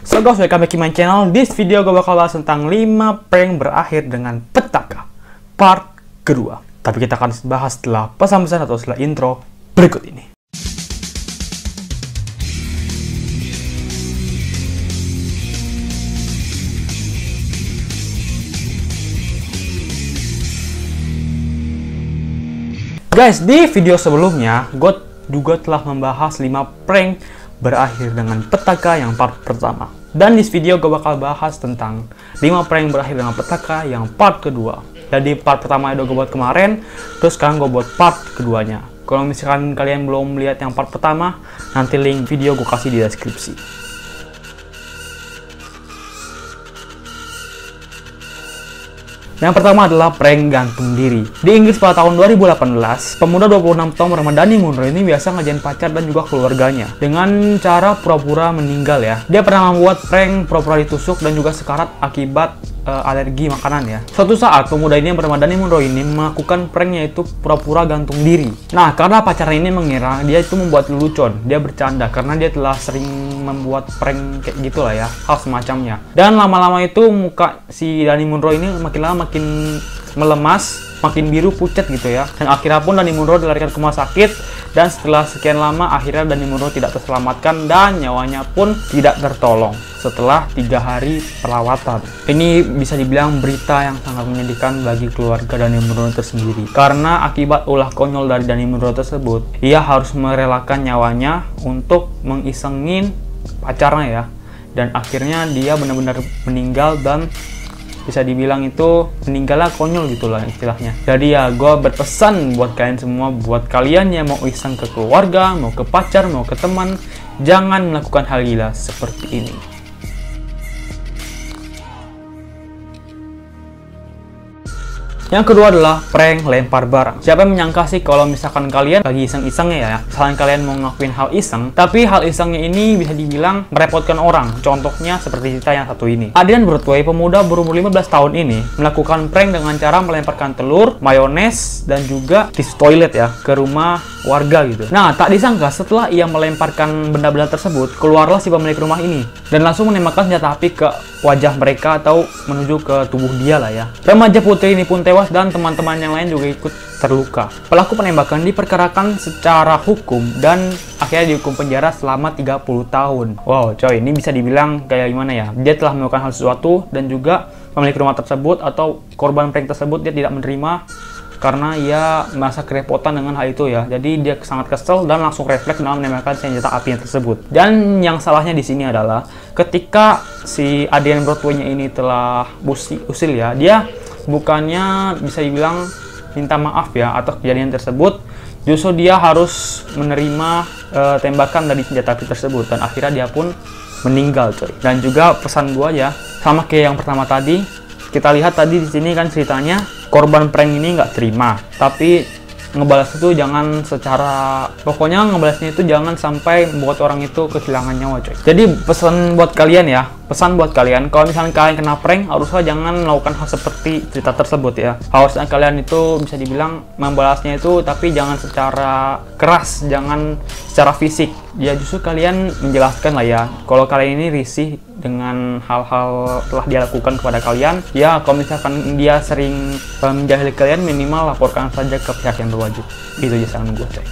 So guys, welcome back to my channel. This video gue bakal bahas tentang 5 prank berakhir dengan petaka part kedua. Tapi kita akan bahas setelah pesan-pesan atau setelah intro berikut ini. Guys, di video sebelumnya gue juga telah membahas 5 prank berakhir dengan petaka yang part pertama. Dan di video gue bakal bahas tentang 5 prank berakhir dengan petaka yang part kedua. Jadi part pertama itu gue buat kemarin, terus sekarang gue buat part keduanya. Kalau misalkan kalian belum lihat yang part pertama, nanti link video gue kasih di deskripsi. Yang pertama adalah prank gantung diri. Di Inggris pada tahun 2018, pemuda 26 tahun bernama Danny Munro ini biasa ngerjain pacar dan juga keluarganya dengan cara pura-pura meninggal ya. Dia pernah membuat prank pura-pura ditusuk dan juga sekarat akibat alergi makanan ya. Suatu saat pemuda ini yang bernama Danny Munro ini melakukan prank yaitu pura-pura gantung diri. Nah, karena pacarnya ini mengira dia itu membuat lelucon, dia bercanda karena dia telah sering membuat prank kayak gitulah ya, hal semacamnya. Dan lama-lama itu muka si Danny Munro ini makin lama makin melemas, makin biru pucat gitu ya. Dan akhirnya pun Danny Munro dilarikan ke rumah sakit, dan setelah sekian lama akhirnya Danny Munro tidak terselamatkan dan nyawanya pun tidak tertolong setelah 3 hari perawatan. Ini bisa dibilang berita yang sangat menyedihkan bagi keluarga Danny Munro tersendiri, karena akibat ulah konyol dari Danny Munro tersebut, ia harus merelakan nyawanya untuk mengisengin pacarnya ya. Dan akhirnya dia benar-benar meninggal, dan bisa dibilang itu meninggalnya konyol gitulah istilahnya. Jadi ya, gue berpesan buat kalian semua, buat kalian yang mau iseng ke keluarga, mau ke pacar, mau ke teman, jangan melakukan hal gila seperti ini. Yang kedua adalah prank lempar barang. Siapa yang menyangka sih kalau misalkan kalian lagi iseng-isengnya ya, misalkan kalian mau ngelakuin hal iseng, tapi hal isengnya ini bisa dibilang merepotkan orang. Contohnya seperti cerita yang satu ini. Adrian Broadway, pemuda berumur 15 tahun ini, melakukan prank dengan cara melemparkan telur, mayones, dan juga tisu toilet ya ke rumah warga gitu. Nah, tak disangka setelah ia melemparkan benda-benda tersebut, keluarlah si pemilik rumah ini dan langsung menembakkan senjata api ke wajah mereka atau menuju ke tubuh dia lah ya. Remaja putri ini pun tewas dan teman-teman yang lain juga ikut terluka. Pelaku penembakan diperkarakan secara hukum dan akhirnya dihukum penjara selama 30 tahun. Wow, coy, ini bisa dibilang kayak gimana ya? Dia telah melakukan hal sesuatu dan juga pemilik rumah tersebut atau korban prank tersebut dia tidak menerima karena ia merasa kerepotan dengan hal itu ya. Jadi dia sangat kesel dan langsung refleks dalam menembakkan senjata api tersebut. Dan yang salahnya di sini adalah ketika si Adrian Broadway-nya ini telah usil ya, dia bukannya bisa dibilang minta maaf ya atas kejadian tersebut, justru dia harus menerima tembakan dari senjata api tersebut, dan akhirnya dia pun meninggal coy. Dan juga pesan gua ya, sama kayak yang pertama tadi, kita lihat tadi di sini kan ceritanya korban prank ini nggak terima, tapi ngebalas itu jangan secara, pokoknya ngebalasnya itu jangan sampai membuat orang itu kehilangan nyawa coy. Jadi pesan buat kalian ya, kalau misalnya kalian kena prank, harusnya jangan melakukan hal seperti cerita tersebut ya. Harusnya kalian itu bisa dibilang membalasnya itu, tapi jangan secara keras, jangan secara fisik ya. Justru kalian menjelaskan lah ya, kalau kalian ini risih dengan hal-hal telah dia lakukan kepada kalian ya. Kalau misalkan dia sering menjahili kalian, minimal laporkan saja ke pihak yang berwajib. Itu aja saran gue coy.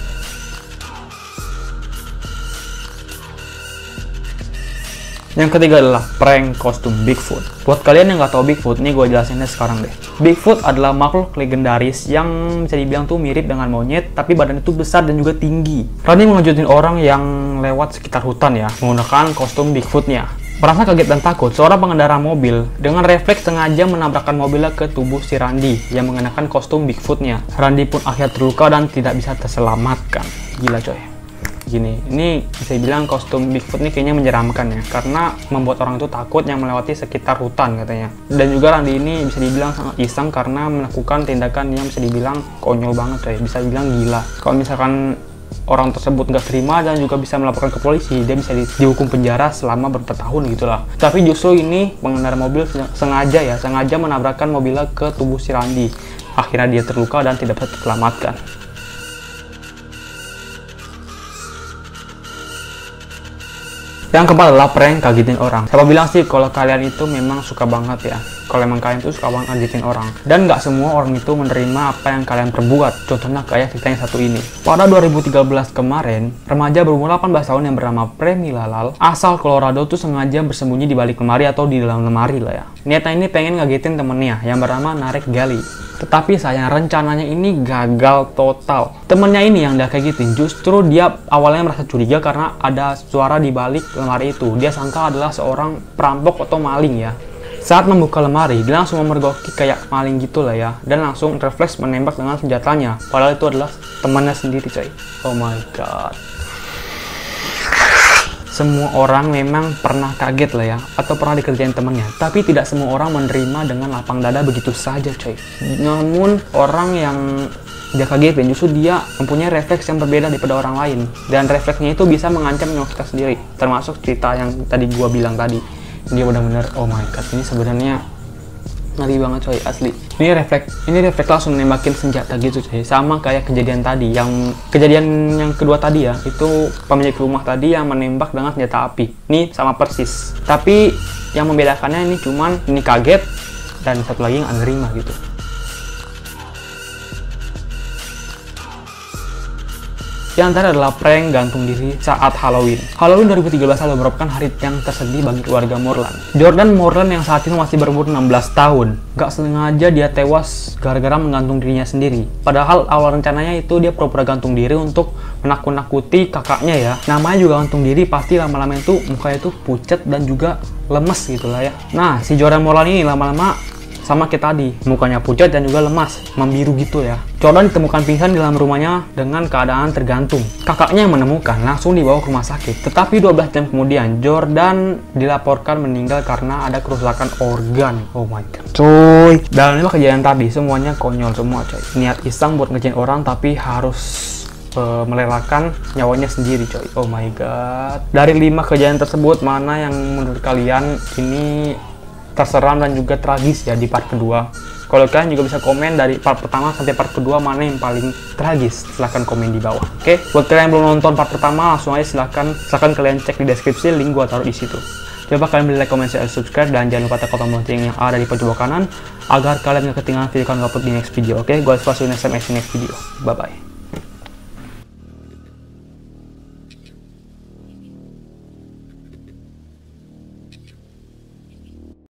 Yang ketiga adalah prank kostum Bigfoot. Buat kalian yang nggak tahu Bigfoot, ini gue jelasinnya sekarang deh. Bigfoot adalah makhluk legendaris yang bisa dibilang tuh mirip dengan monyet, tapi badannya itu besar dan juga tinggi. Berani mengejutin orang yang lewat sekitar hutan ya, menggunakan kostum Bigfootnya. Merasa kaget dan takut, seorang pengendara mobil dengan refleks sengaja menabrakkan mobilnya ke tubuh si Randy yang mengenakan kostum Bigfootnya. Randy pun akhirnya terluka dan tidak bisa terselamatkan. Gila coy. Gini, ini bisa dibilang kostum Bigfoot ini kayaknya menyeramkan ya, karena membuat orang itu takut yang melewati sekitar hutan katanya. Dan juga Randy ini bisa dibilang sangat iseng karena melakukan tindakan yang bisa dibilang konyol banget coy, bisa dibilang gila. Kalau misalkan orang tersebut nggak terima dan juga bisa melaporkan ke polisi, dia bisa dihukum penjara selama bertahun gitulah. Tapi justru ini pengendara mobil sengaja menabrakkan mobilnya ke tubuh si Randy. Akhirnya dia terluka dan tidak bisa terselamatkan. Yang keempat adalah prank kagetin orang. Siapa bilang sih kalau kalian itu memang suka banget ya, kalau emang kalian tuh suka banget ngagetin orang. Dan nggak semua orang itu menerima apa yang kalian perbuat. Contohnya kayak cerita yang satu ini. Pada 2013 kemarin, remaja berumur 18 tahun yang bernama Premi Lalal asal Colorado tuh sengaja bersembunyi di balik lemari atau di dalam lemari lah ya. Niatnya ini pengen ngagetin temennya yang bernama Narek Gali. Tetapi sayang rencananya ini gagal total. Temennya ini yang dia kagetin, justru dia awalnya merasa curiga karena ada suara di balik lemari itu. Dia sangka adalah seorang perampok atau maling ya. Saat membuka lemari, dia langsung memergoki kayak maling gitu lah ya. Dan langsung refleks menembak dengan senjatanya. Padahal itu adalah temannya sendiri coy. Oh my god. Semua orang memang pernah kaget lah ya, atau pernah dikerjain temennya. Tapi tidak semua orang menerima dengan lapang dada begitu saja coy. Namun orang yang dia kagetin justru dia mempunyai refleks yang berbeda daripada orang lain. Dan refleksnya itu bisa mengancam nyawa kita sendiri. Termasuk cerita yang tadi gua bilang tadi. Dia benar-benar oh my god, ini sebenarnya ngeri banget coy, asli. Ini refleks langsung nembakin senjata gitu coy. Sama kayak kejadian tadi, kejadian yang kedua tadi ya, itu pemilik rumah tadi yang menembak dengan senjata api. Ini sama persis. Tapi yang membedakannya ini cuman ini kaget dan satu lagi nggak nerima gitu. Yang terakhir adalah prank gantung diri saat Halloween. Halloween 2013 lalu merupakan hari yang tersedih bagi keluarga Moreland. Jordan Moreland yang saat ini masih berumur 16 tahun. Gak sengaja dia tewas gara-gara menggantung dirinya sendiri. Padahal awal rencananya itu dia pura-pura gantung diri untuk menakut-nakuti kakaknya ya. Namanya juga gantung diri, pasti lama-lama itu mukanya itu pucat dan juga lemes gitu lah ya. Nah, si Jordan Moreland ini lama-lama sama kayak tadi, mukanya pucat dan juga lemas, membiru gitu ya. Jordan ditemukan pingsan di dalam rumahnya dengan keadaan tergantung. Kakaknya yang menemukan langsung dibawa ke rumah sakit. Tetapi 12 jam kemudian, Jordan dilaporkan meninggal karena ada kerusakan organ. Oh my god, coy. Dan ini kejadian tadi, semuanya konyol semua coy. Niat iseng buat ngerjain orang tapi harus melelahkan nyawanya sendiri coy. Oh my god. Dari 5 kejadian tersebut, mana yang menurut kalian ini terseram dan juga tragis ya di part kedua? Kalau kalian juga bisa komen dari part pertama sampai part kedua mana yang paling tragis, silahkan komen di bawah. Oke, buat kalian yang belum nonton part pertama, langsung aja silahkan kalian cek di deskripsi, link gua taruh di situ. Coba kalian beli like, comment, share, subscribe, dan jangan lupa tekan tombol lonceng yang ada di pojok kanan agar kalian gak ketinggalan video kalian upload di next video. Oke, gua see you next time in next video. Bye bye.